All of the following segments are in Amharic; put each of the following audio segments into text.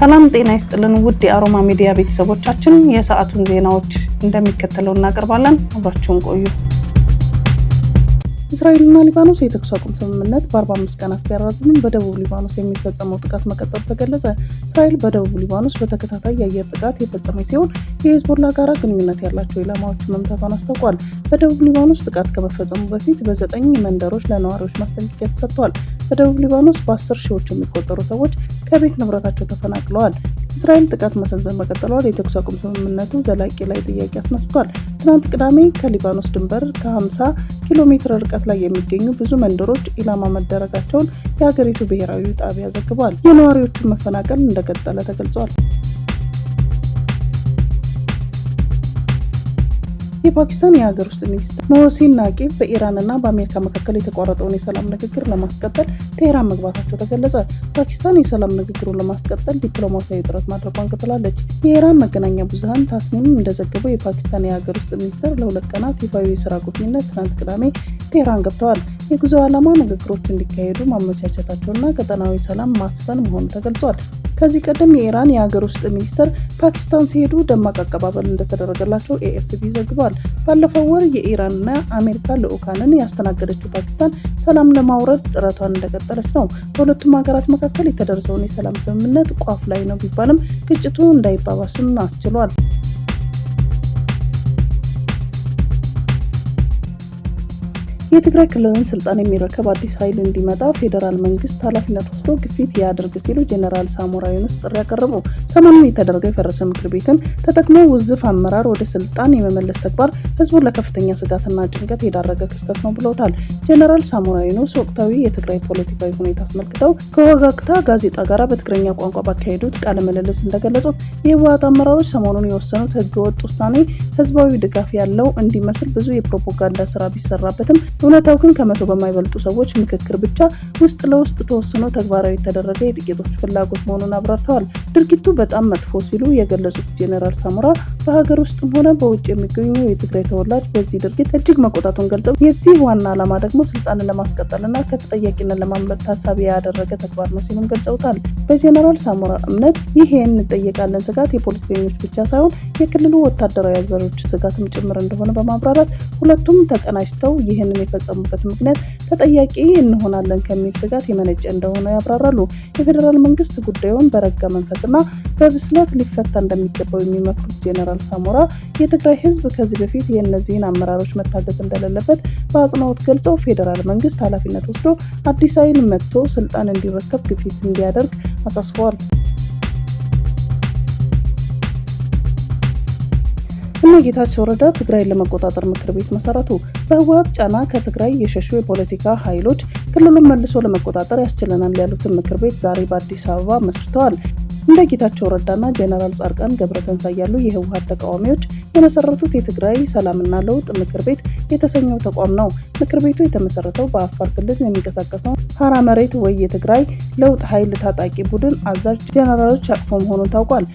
ሰላም ጤና ይስጥልን ውድ የአሮማ ሚዲያ ቤተሰቦቻችን፣ የሰዓቱን ዜናዎች እንደሚከተለው እናቀርባለን። አብራችሁን ቆዩ። እስራኤልና ሊባኖስ የተኩስ አቁም ስምምነት በ45 ቀናት ቢያራዝምም በደቡብ ሊባኖስ የሚፈጸመው ጥቃት መቀጠሉ ተገለጸ። እስራኤል በደቡብ ሊባኖስ በተከታታይ የአየር ጥቃት የፈጸመች ሲሆን የሂዝቦላ ጋራ ግንኙነት ያላቸው ኢላማዎች መምታቷን አስታውቋል። በደቡብ ሊባኖስ ጥቃት ከመፈጸሙ በፊት በ9 መንደሮች ለነዋሪዎች ማስጠንቀቂያ ተሰጥቷል። በደቡብ ሊባኖስ በ10 ሺዎች የሚቆጠሩ ሰዎች ከቤት ንብረታቸው ተፈናቅለዋል። እስራኤል ጥቃት መሰንዘር መቀጠሏል የተኩስ አቁም ስምምነቱ ዘላቂ ላይ ጥያቄ አስነስቷል። ትናንት ቅዳሜ ከሊባኖስ ድንበር ከ50 ኪሎ ሜትር ርቀት ላይ የሚገኙ ብዙ መንደሮች ኢላማ መደረጋቸውን የሀገሪቱ ብሔራዊ ጣቢያ ዘግቧል። የነዋሪዎቹን መፈናቀል እንደቀጠለ ተገልጿል። የፓኪስታን የሀገር ውስጥ ሚኒስትር ሞህሲን ናቂብ በኢራንና በአሜሪካ መካከል የተቋረጠውን የሰላም ንግግር ለማስቀጠል ቴህራን መግባታቸው ተገለጸ። ፓኪስታን የሰላም ንግግሩን ለማስቀጠል ዲፕሎማሲያዊ ጥረት ማድረጓን ቀጥላለች። የኢራን መገናኛ ብዙኃን ታስኒም እንደዘገበው የፓኪስታን የሀገር ውስጥ ሚኒስትር ለ2 ቀናት ይፋዊ የስራ ጉብኝነት ትናንት ቅዳሜ ቴህራን ገብተዋል። የጉዞ ዓላማ ንግግሮች እንዲካሄዱ ማመቻቸታቸውና ቀጠናዊ ሰላም ማስፈን መሆኑ ተገልጿል። ከዚህ ቀደም የኢራን የሀገር ውስጥ ሚኒስትር ፓኪስታን ሲሄዱ ደማቅ አቀባበል እንደተደረገላቸው ኤኤፍፒ ዘግቧል። ባለፈው ወር የኢራንና አሜሪካ ልዑካንን ያስተናገደችው ፓኪስታን ሰላም ለማውረድ ጥረቷን እንደቀጠለች ነው። በሁለቱም ሀገራት መካከል የተደረሰውን የሰላም ስምምነት ቋፍ ላይ ነው ቢባልም ግጭቱ እንዳይባባስም አስችሏል። የትግራይ ክልልን ስልጣን የሚረከብ አዲስ ኃይል እንዲመጣ ፌዴራል መንግስት ኃላፊነት ወስዶ ግፊት ያድርግ ሲሉ ጄኔራል ሳሞራ ዩኑስ ጥሪ ያቀረቡ። ሰሞኑን የተደረገው የፈረሰ ምክር ቤትን ተጠቅሞ ውዝፍ አመራር ወደ ስልጣን የመመለስ ተግባር ህዝቡን ለከፍተኛ ስጋትና ጭንቀት የዳረገ ክስተት ነው ብለውታል። ጄኔራል ሳሞራ ዩኑስ ወቅታዊ የትግራይ ፖለቲካዊ ሁኔታ አስመልክተው ከወጋግታ ጋዜጣ ጋር በትግርኛ ቋንቋ ባካሄዱት ቃለ ምልልስ እንደገለጹት የህወሓት አመራሮች ሰሞኑን የወሰኑት ህገወጥ ውሳኔ ህዝባዊ ድጋፍ ያለው እንዲመስል ብዙ የፕሮፓጋንዳ ስራ ቢሰራበትም እውነታው ግን ከመቶ በማይበልጡ ሰዎች ምክክር ብቻ ውስጥ ለውስጥ ተወስኖ ተግባራዊ የተደረገ የጥቂቶች ፍላጎት መሆኑን አብራርተዋል። ድርጊቱ በጣም መጥፎ ሲሉ የገለጹት ጄኔራል ሳሞራ በሀገር ውስጥም ሆነ በውጭ የሚገኙ የትግራይ ተወላጅ በዚህ ድርጊት እጅግ መቆጣቱን ገልጸው የዚህ ዋና ዓላማ ደግሞ ስልጣንን ለማስቀጠልና ከተጠያቂነት ለማምለጥ ታሳቢ ያደረገ ተግባር ነው ሲሉም ገልጸውታል። በጄኔራል ሳሞራ እምነት ይህ እንጠየቃለን ስጋት የፖለቲከኞች ብቻ ሳይሆን የክልሉ ወታደራዊ አዛዦች ስጋትም ጭምር እንደሆነ በማብራራት ሁለቱም ተቀናጅተው ይህንን የፈጸሙበት ምክንያት ተጠያቂ እንሆናለን ከሚል ስጋት የመነጨ እንደሆነ ያብራራሉ። የፌዴራል መንግስት ጉዳዩን በረጋ መንፈስና በብስለት ሊፈታ እንደሚገባው የሚመክሩት ጄኔራል ሳሞራ የትግራይ ህዝብ ከዚህ በፊት የእነዚህን አመራሮች መታገዝ እንደሌለበት በአጽንኦት ገልጸው ፌዴራል መንግስት ኃላፊነት ወስዶ አዲስ ኃይል መጥቶ ስልጣን እንዲረከብ ግፊት እንዲያደርግ አሳስበዋል። ጌታቸው ረዳ ትግራይን ለመቆጣጠር ምክር ቤት መሰረቱ። በህወሓት ጫና ከትግራይ የሸሹ የፖለቲካ ኃይሎች ክልሉን መልሶ ለመቆጣጠር ያስችለናል ያሉትን ምክር ቤት ዛሬ በአዲስ አበባ መስርተዋል። እንደ ጌታቸው ረዳና ጄኔራል ጻድቃን ገብረተንሳይ ያሉ የህወሓት ተቃዋሚዎች የመሰረቱት የትግራይ ሰላምና ለውጥ ምክር ቤት የተሰኘው ተቋም ነው። ምክር ቤቱ የተመሰረተው በአፋር ክልል የሚንቀሳቀሰው ሀራ መሬት ወይ የትግራይ ለውጥ ኃይል ታጣቂ ቡድን አዛዥ ጄኔራሎች አቅፎ መሆኑን ታውቋል።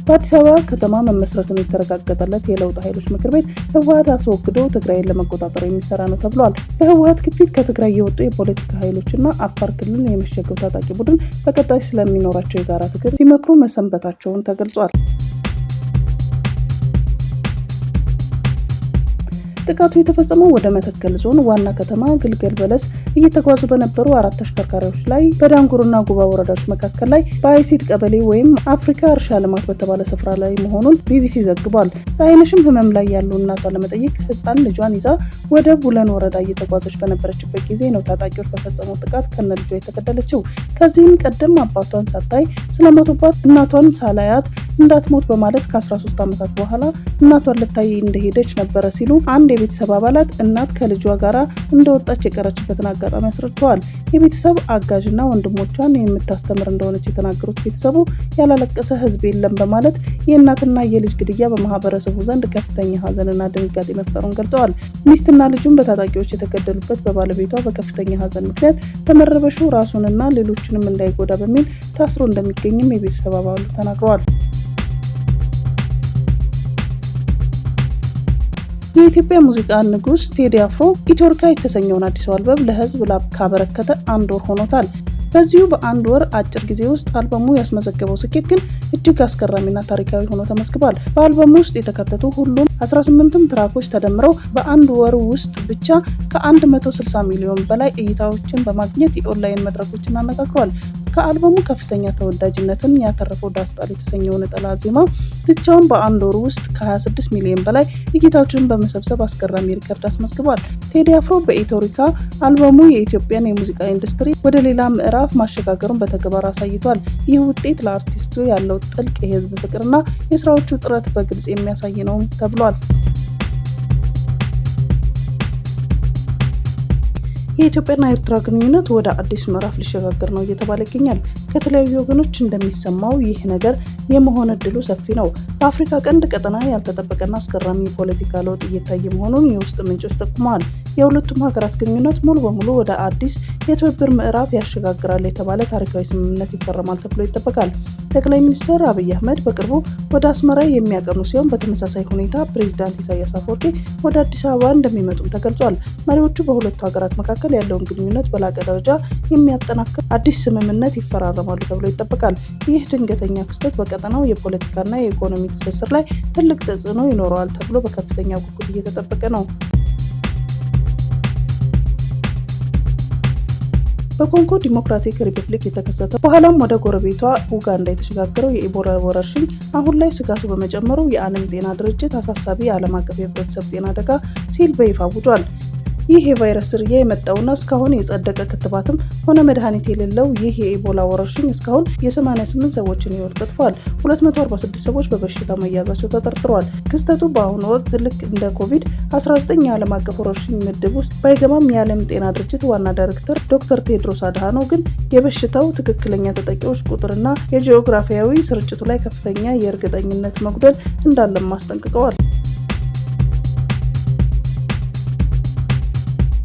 በአዲስ አበባ ከተማ መመስረቱን የተረጋገጠለት የለውጥ ኃይሎች ምክር ቤት ህወሓት አስወግዶ ትግራይን ለመቆጣጠር የሚሰራ ነው ተብሏል። በህወሓት ግፊት ከትግራይ የወጡ የፖለቲካ ኃይሎችና አፋር ክልል የመሸገው ታጣቂ ቡድን በቀጣይ ስለሚኖራቸው የጋራ ትግል ሲመክሩ መሰንበታቸውን ተገልጿል። ጥቃቱ የተፈጸመው ወደ መተከል ዞን ዋና ከተማ ግልገል በለስ እየተጓዙ በነበሩ 4 ተሽከርካሪዎች ላይ በዳንጉርና ጉባ ወረዳዎች መካከል ላይ በአይሲድ ቀበሌ ወይም አፍሪካ እርሻ ልማት በተባለ ስፍራ ላይ መሆኑን ቢቢሲ ዘግቧል። ፀሐይነሽም ህመም ላይ ያሉ እናቷን ለመጠየቅ ህፃን ልጇን ይዛ ወደ ቡለን ወረዳ እየተጓዘች በነበረችበት ጊዜ ነው ታጣቂዎች በፈጸሙት ጥቃት ከነ ልጇ የተገደለችው። ከዚህም ቀደም አባቷን ሳታይ ስለሞቱባት እናቷን ሳላያት እንዳትሞት በማለት ከ13 ዓመታት በኋላ እናቷን ልታይ እንደሄደች ነበረ ሲሉ አንድ የቤተሰብ አባላት እናት ከልጇ ጋር እንደወጣች የቀረችበትን አጋጣሚ አስረድተዋል። የቤተሰብ አጋዥና ወንድሞቿን የምታስተምር እንደሆነች የተናገሩት ቤተሰቡ ያላለቀሰ ህዝብ የለም በማለት የእናትና የልጅ ግድያ በማህበረሰቡ ዘንድ ከፍተኛ ሀዘንና ድንጋጤ መፍጠሩን ገልጸዋል። ሚስትና ልጁን በታጣቂዎች የተገደሉበት በባለቤቷ በከፍተኛ ሀዘን ምክንያት በመረበሹ ራሱንና ሌሎችንም እንዳይጎዳ በሚል ታስሮ እንደሚገኝም የቤተሰብ አባሉ ተናግረዋል። የኢትዮጵያ ሙዚቃ ንጉስ ቴዲ አፍሮ ኢትዮርካ የተሰኘውን አዲስ አልበም ለህዝብ ካበረከተ 1 ወር ሆኖታል። በዚሁ በአንድ ወር አጭር ጊዜ ውስጥ አልበሙ ያስመዘገበው ስኬት ግን እጅግ አስገራሚና ታሪካዊ ሆኖ ተመዝግቧል። በአልበሙ ውስጥ የተካተቱ ሁሉም 18ም ትራኮች ተደምረው በአንድ ወር ውስጥ ብቻ ከ160 ሚሊዮን በላይ እይታዎችን በማግኘት የኦንላይን መድረኮችን አነጋግሯል። ከአልበሙ ከፍተኛ ተወዳጅነትን ያተረፈው ዳስጣል የተሰኘው ነጠላ ዜማ ብቻውን በአንድ ወር ውስጥ ከ26 ሚሊዮን በላይ እይታዎችን በመሰብሰብ አስገራሚ ሪከርድ አስመዝግቧል። ቴዲ አፍሮ በኢትዮሪካ አልበሙ የኢትዮጵያን የሙዚቃ ኢንዱስትሪ ወደ ሌላ ምዕራፍ ማሸጋገሩን በተግባር አሳይቷል። ይህ ውጤት ለአርቲስቱ ያለው ጥልቅ የህዝብ ፍቅርና የስራዎቹ ጥረት በግልጽ የሚያሳይ ነው ተብሏል። የኢትዮጵያና ኤርትራ ግንኙነት ወደ አዲስ ምዕራፍ ሊሸጋገር ነው እየተባለ ይገኛል። ከተለያዩ ወገኖች እንደሚሰማው ይህ ነገር የመሆን እድሉ ሰፊ ነው። በአፍሪካ ቀንድ ቀጠና ያልተጠበቀና አስገራሚ የፖለቲካ ለውጥ እየታየ መሆኑን የውስጥ ምንጮች ጠቁመዋል። የሁለቱም ሀገራት ግንኙነት ሙሉ በሙሉ ወደ አዲስ የትብብር ምዕራፍ ያሸጋግራል የተባለ ታሪካዊ ስምምነት ይፈረማል ተብሎ ይጠበቃል። ጠቅላይ ሚኒስትር አብይ አህመድ በቅርቡ ወደ አስመራ የሚያቀኑ ሲሆን በተመሳሳይ ሁኔታ ፕሬዚዳንት ኢሳያስ አፈወርቂ ወደ አዲስ አበባ እንደሚመጡም ተገልጿል። መሪዎቹ በሁለቱ ሀገራት መካከል ያለውን ግንኙነት በላቀ ደረጃ የሚያጠናክር አዲስ ስምምነት ይፈራረማሉ ተብሎ ይጠበቃል። ይህ ድንገተኛ ክስተት በቀጠናው የፖለቲካና የኢኮኖሚ ትስስር ላይ ትልቅ ተጽዕኖ ይኖረዋል ተብሎ በከፍተኛ ጉጉት እየተጠበቀ ነው። በኮንጎ ዲሞክራቲክ ሪፐብሊክ የተከሰተው በኋላም ወደ ጎረቤቷ ኡጋንዳ የተሸጋገረው የኢቦላ ወረርሽኝ አሁን ላይ ስጋቱ በመጨመሩ የዓለም ጤና ድርጅት አሳሳቢ ዓለም አቀፍ የህብረተሰብ ጤና አደጋ ሲል በይፋ አውጇል። ይህ የቫይረስ ዝርያ የመጣውና እስካሁን የጸደቀ ክትባትም ሆነ መድኃኒት የሌለው ይህ የኢቦላ ወረርሽኝ እስካሁን የ88 ሰዎችን ህይወት ቀጥፏል። 246 ሰዎች በበሽታው መያዛቸው ተጠርጥሯል። ክስተቱ በአሁኑ ወቅት ልክ እንደ ኮቪድ-19 የዓለም አቀፍ ወረርሽኝ ምድብ ውስጥ ባይገባም የዓለም ጤና ድርጅት ዋና ዳይሬክተር ዶክተር ቴድሮስ አድሃኖም ግን የበሽታው ትክክለኛ ተጠቂዎች ቁጥርና የጂኦግራፊያዊ ስርጭቱ ላይ ከፍተኛ የእርግጠኝነት መጉደል እንዳለም አስጠንቅቀዋል።